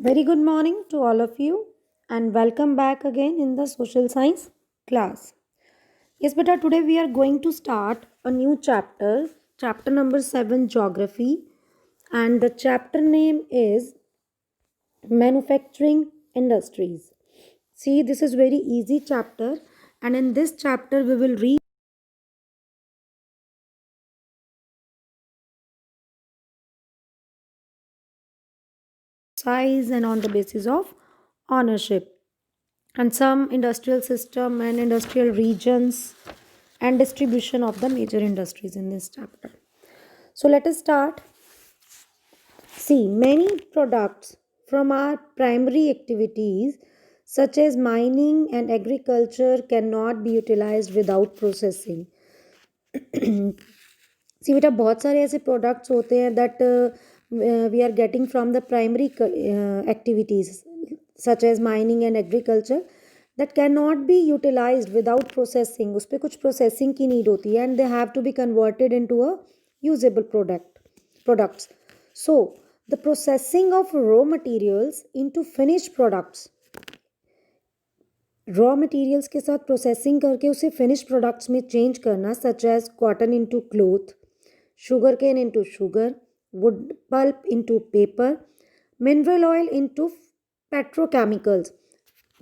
Very good morning to all of you and welcome back again in the social science class. Yes, beta, today we are going to start a new chapter, chapter number 7, geography, and the chapter name is manufacturing industries. See, this is very easy chapter, and in this chapter we will read size and on the basis of ownership and some industrial system and industrial regions and distribution of the major industries in this chapter. So let us start. See, many products from our primary activities such as mining and agriculture cannot be utilized without processing. सी बेटा बहुत सारे ऐसे products होते हैं that we are getting from the primary activities such as mining and agriculture that can not be utilised without processing. उस पर कुछ processing की नीड होती है and they have to be converted into a usable products. So the processing of raw materials into finished products, raw materials के साथ processing करके उसे फिनिश प्रोडक्ट्स में चेंज करना, such as cotton into cloth, sugarcane into sugar, wood pulp into paper, mineral oil into petrochemicals.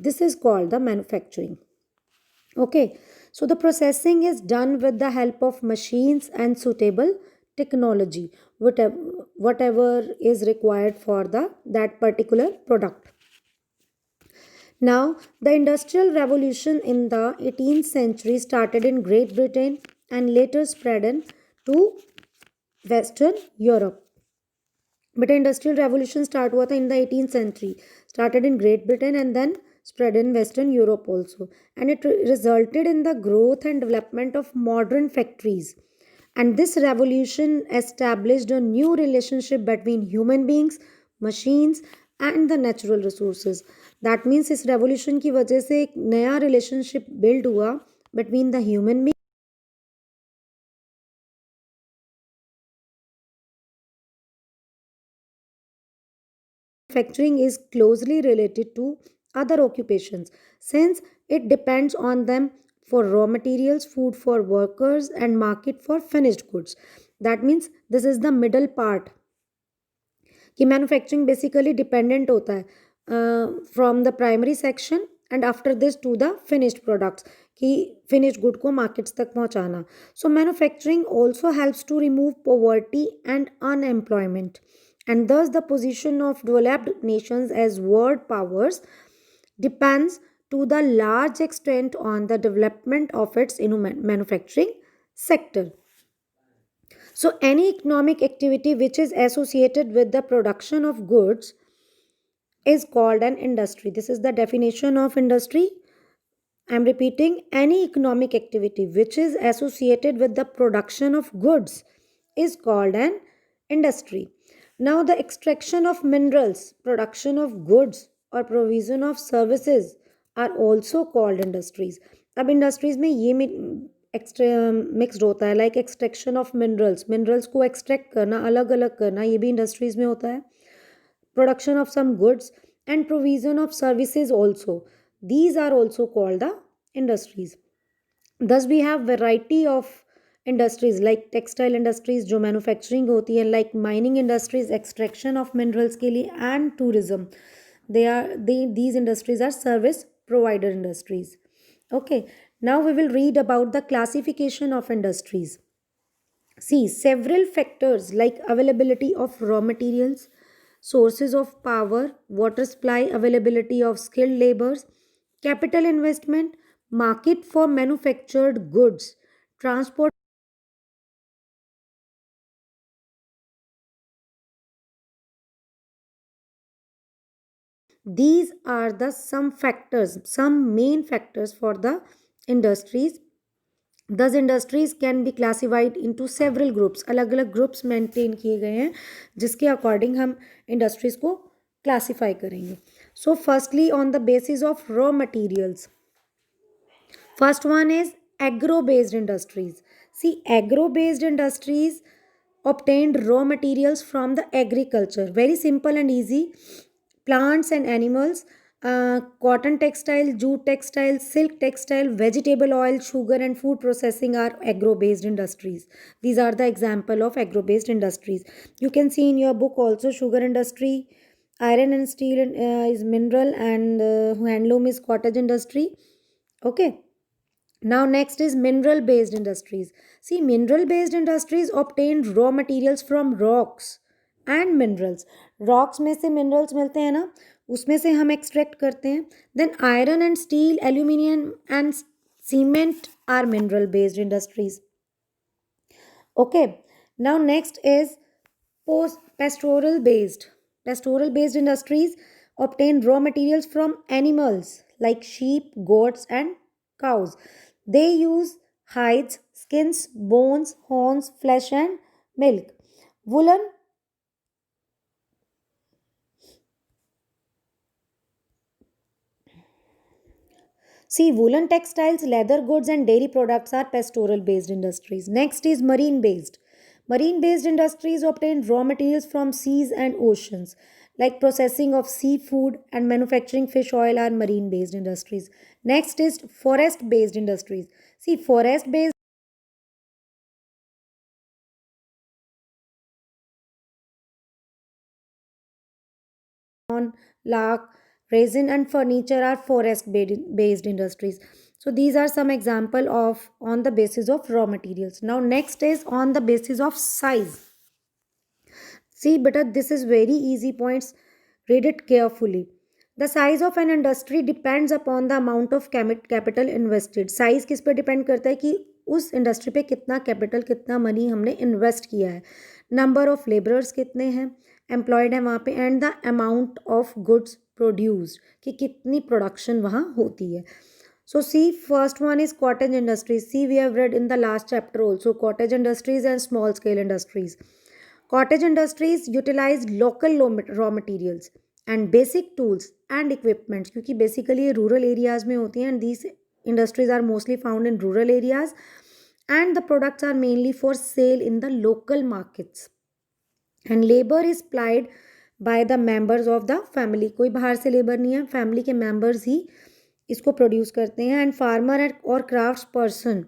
This is called the manufacturing. Okay, so the processing is done with the help of machines and suitable technology, whatever is required for that particular product. Now, the industrial revolution in the 18th century started in Great Britain and later spread to Western Europe. But industrial revolution start हुआ था in the 18th century, started in Great Britain and then spread in Western Europe also, and it resulted in the growth and development of modern factories. And this revolution established a new relationship between human beings, machines and the natural resources. That means इस revolution की वजह से एक नया relationship build हुआ between the human beings. Manufacturing is closely related to other occupations since it depends on them for raw materials, food for workers, and market for finished goods. That means this is the middle part कि manufacturing basically dependent होता है from the primary section and after this to the finished products कि finished good को markets तक पहुंचाना. So manufacturing also helps to remove poverty and unemployment and thus the position of developed nations as world powers depends to the large extent on the development of its manufacturing sector. So any economic activity which is associated with the production of goods is called an industry. This is the definition of industry. I am repeating, any economic activity which is associated with the production of goods is called an industry. Now, the extraction of minerals, production of goods, or provision of services are also called industries. अब industries में ये mixed होता है, like extraction of minerals को extract करना, अलग अलग करना, ये भी इंडस्ट्रीज में होता है. Production of some goods and provision of services also, these are also called the industries. Thus we have variety of industries like textile industries जो manufacturing होती है, like mining industries extraction of minerals के लिए, and tourism. These industries are service provider industries. Okay, now we will read about the classification of industries. See, several factors like availability of raw materials, sources of power, water supply, availability of skilled laborers, capital investment, market for manufactured goods, transport. These are the some main factors for the industries. Thus industries can be classified into several groups. अलग अलग groups maintain किए गए हैं जिसके according हम industries को classify करेंगे. So firstly on the basis of raw materials, first one is agro based industries. See, agro based industries obtained raw materials from the agriculture. Very simple and easy. plants and animals, cotton textile, jute textile, silk textile, vegetable oil, sugar, and food processing are agro-based industries. These are the example of agro-based industries. You can see in your book also sugar industry, iron and steel is mineral, and handloom is cottage industry. Okay. Now next is mineral based industries. See, mineral based industries obtain raw materials from rocks and minerals. Rocks में से minerals मिलते हैं ना, उसमें से हम extract करते हैं. Then iron and steel, aluminium and cement are mineral based industries. Okay. Now next is post pastoral based. Pastoral based industries obtain raw materials from animals like sheep, goats, and cows. They use hides, skins, bones, horns, flesh, and milk. Woolen. See, woolen textiles, leather goods, and dairy products are pastoral based industries. Next is marine based. Marine based industries obtain raw materials from seas and oceans, like processing of seafood and manufacturing fish oil are marine based industries. Next is forest based industries. See, forest based on lark, resin, and furniture are forest based industries. So these are some example of on the basis of raw materials. Now next is on the basis of size. See, but this is very easy points. Read it carefully. The size of an industry depends upon the amount of capital invested. Size किस पे depend करता है कि उस industry पे कितना capital, कितना money हमने इन्वेस्ट किया है. नंबर ऑफ लेबरर्स कितने हैं एम्प्लॉयड हैं वहाँ पे, and the amount of goods produced, कि कितनी प्रोडक्शन वहाँ होती है. So see, first one is cottage industries. See, we have read in the last chapter also cottage industries and small scale industries. Cottage industries utilize local raw materials and basic tools and equipments, क्योंकि basically ये rural areas में होती हैं, and these industries are mostly found in rural areas, and the products are mainly for sale in the local markets. And labor is plied by the members of the family. कोई बाहर से labour नहीं है, family के members ही इसको produce करते हैं. And farmer और crafts person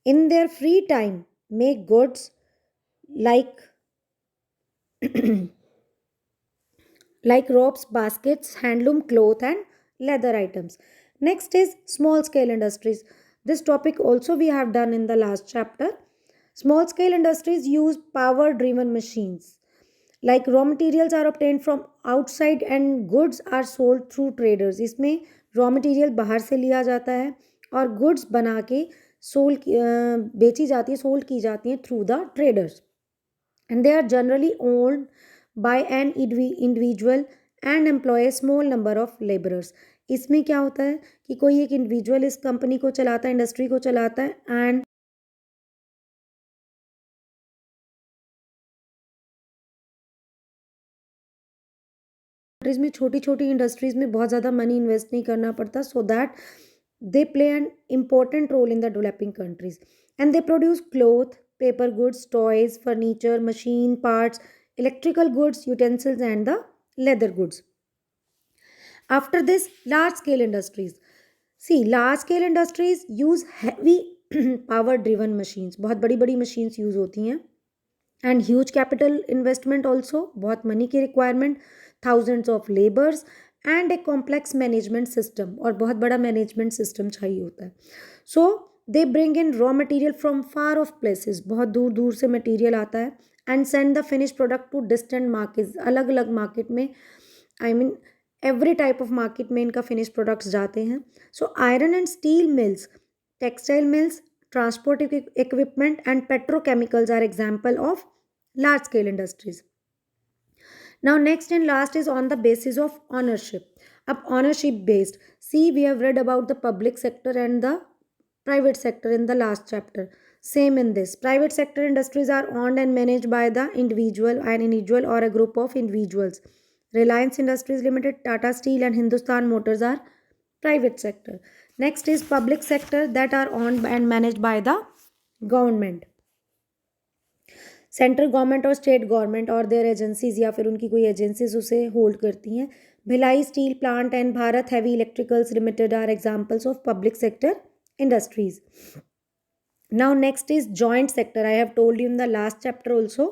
in their free time make goods like like ropes, baskets, handloom, cloth, and leather items. Next is small scale industries. This topic also we have done in the last chapter. Small scale industries use power driven machines. Like raw materials are obtained from outside and goods are sold through traders. इसमें raw material बाहर से लिया जाता है और goods बना के sold बेची जाती है, सोल्ड की जाती हैं through the traders. And they are generally owned by an individual and employ a small number of laborers. इसमें क्या होता है कि कोई एक इंडिविजुअल इस कंपनी को चलाता है, इंडस्ट्री को चलाता है, एंड कंट्रीज में छोटी छोटी इंडस्ट्रीज में बहुत ज़्यादा मनी इन्वेस्ट नहीं करना पड़ता, so that they play an important role in the developing countries. And they produce cloth, paper goods, toys, furniture, machine parts, electrical goods, utensils, and the leather goods. After this, large scale industries. See, large scale industries use heavy power driven machines. बहुत बड़ी बड़ी machines use होती हैं. And huge capital investment also, बहुत money की requirement, thousands of laborers and a complex management system, और बहुत बड़ा management system चाहिए होता है. So they bring in raw material from far off places, बहुत दूर दूर से material आता है, and send the finished product to distant markets. अलग अलग market में, I mean every type of market में इनका finished products जाते हैं. So iron and steel mills, textile mills, transport equipment, and petrochemicals are example of large scale industries. Now next and last is on the basis of ownership. Up ownership based, see, we have read about the public sector and the private sector in the last chapter. Same in this, private sector industries are owned and managed by the individual or a group of individuals. Reliance Industries Limited, Tata Steel, and Hindustan Motors are private sector. Next is public sector, that are owned and managed by the government. Central government और state government और their agencies या फिर उनकी कोई agencies उसे hold करती हैं. Bhilai steel plant and Bharat heavy electricals limited are examples of public sector industries. Now next is joint sector. I have told you in the last chapter also.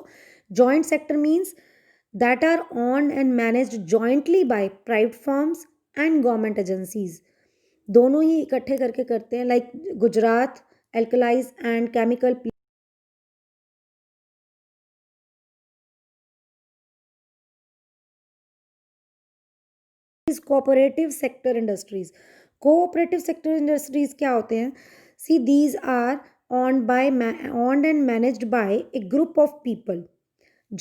Joint sector means that are owned and managed jointly by private firms and government agencies. दोनों ही इकट्ठे करके करते हैं, like Gujarat alkalies and chemical cooperative sector industries. Cooperative sector industries क्या होते हैं? See these are owned and managed by a group of people.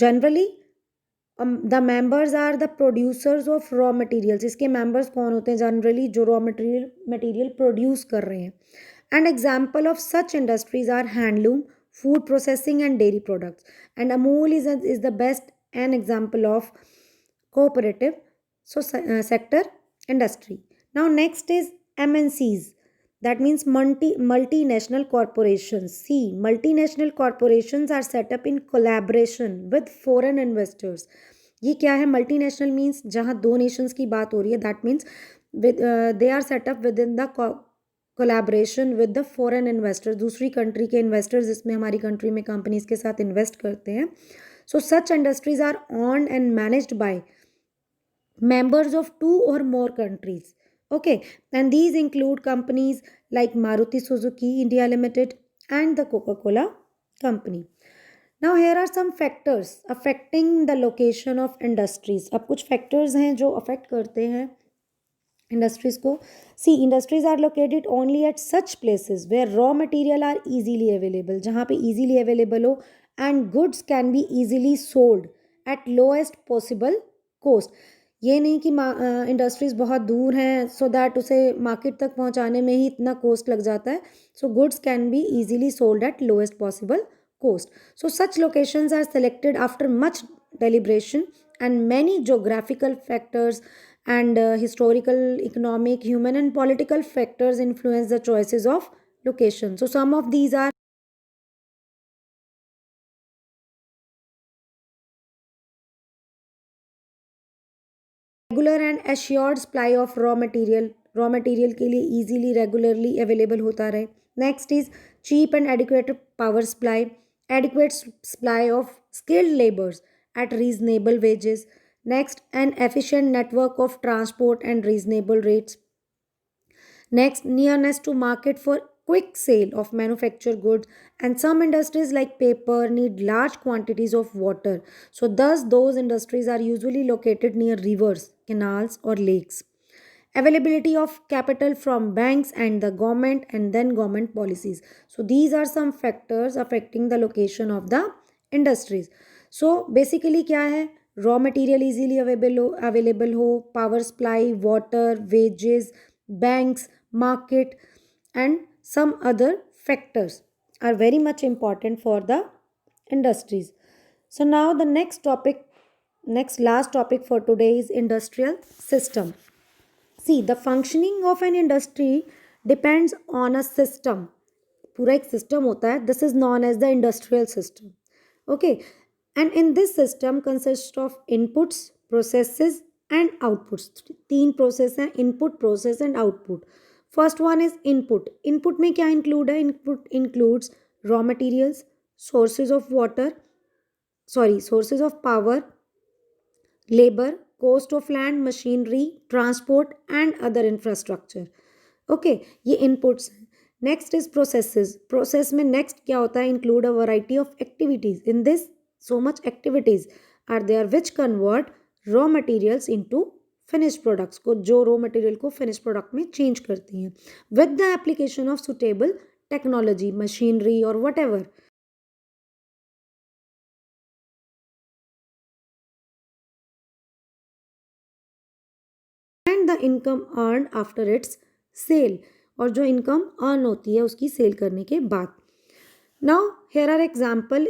Generally, the members are the producers of raw materials. इसके members कौन होते हैं? Generally जो raw material produce कर रहे हैं. And example of such industries are handloom, food processing and dairy products. And Amul is the best an example of cooperative sector industry. Now next is MNCs. That means multinational corporations. See, multinational corporations are set up in collaboration with foreign investors. ये क्या है? Multinational means जहाँ दो Nations की बात हो रही है. That means they are set up within the collaboration with the foreign investors. दूसरी कंट्री के इन्वेस्टर्स जिसमें हमारी कंट्री में कंपनीज के साथ इन्वेस्ट करते हैं. So such industries are owned and managed by members of two or more countries. Okay, and these include companies like Maruti Suzuki India Limited and the Coca-Cola Company. Now here are some factors affecting the location of industries. अब कुछ factors हैं जो affect करते हैं industries को. See, industries are located only at such places where raw material are easily available. जहाँ पे easily available हो and goods can be easily sold at lowest possible cost. ये नहीं कि इंडस्ट्रीज बहुत दूर हैं सो दैट उसे मार्केट तक पहुंचाने में ही इतना कॉस्ट लग जाता है. So goods can be easily sold at lowest possible coast. So such locations are selected after much deliberation, and many geographical factors and historical, economic, human and political factors influence the choices of location. So some of these are regular and assured supply of raw material के लिए easily regularly available होता रहे. Next is cheap and adequate power supply, adequate supply of skilled laborers at reasonable wages. Next, an efficient network of transport and reasonable rates. Next, nearness to market for quick sale of manufactured goods, and some industries like paper need large quantities of water. So thus those industries are usually located near rivers, canals or lakes. Availability of capital from banks and the government, and then government policies. So these are some factors affecting the location of the industries. So basically क्या है? Raw material easily available हो, power supply, water, wages, banks, market and some other factors are very much important for the industries. So now the next last topic for today is industrial system. See, the functioning of an industry depends on a system. पूरा एक system होता है. This is known as the industrial system. Okay, and in this system consists of inputs, processes and outputs. तीन process हैं: input, process and output. First one is input. Input में क्या include है? Input includes raw materials, sources of power, labor, cost of land, machinery, transport and other infrastructure. Okay, ये inputs हैं. Next is processes. Process में next क्या होता है? Include a variety of activities. In this, so much activities are there which convert raw materials into finished products, को जो raw material को finished product में change करती हैं with the application of suitable technology, machinery or whatever. And the income earned after its sale, और जो income earn होती है उसकी सेल करने के बाद. Now here are example.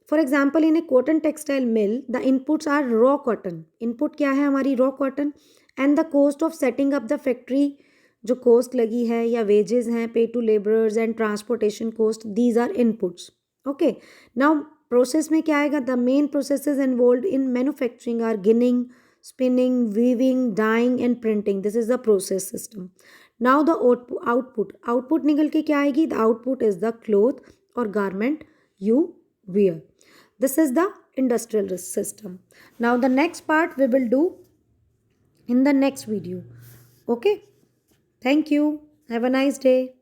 For example, in a cotton textile mill, the inputs are raw cotton. Input क्या है हमारी? raw cotton. And the cost of setting up the factory, जो cost लगी है या wages हैं, pay to laborers and transportation cost, these are inputs. Okay, now process में क्या आएगा? The main processes involve in manufacturing are ginning, spinning, weaving, dyeing and printing. This is the process system. Now the output. Output निकल के क्या आएगी? The output is the cloth और garment you wear. This is the industrial system. Now the next part we will do in the next video. Okay, thank you, have a nice day.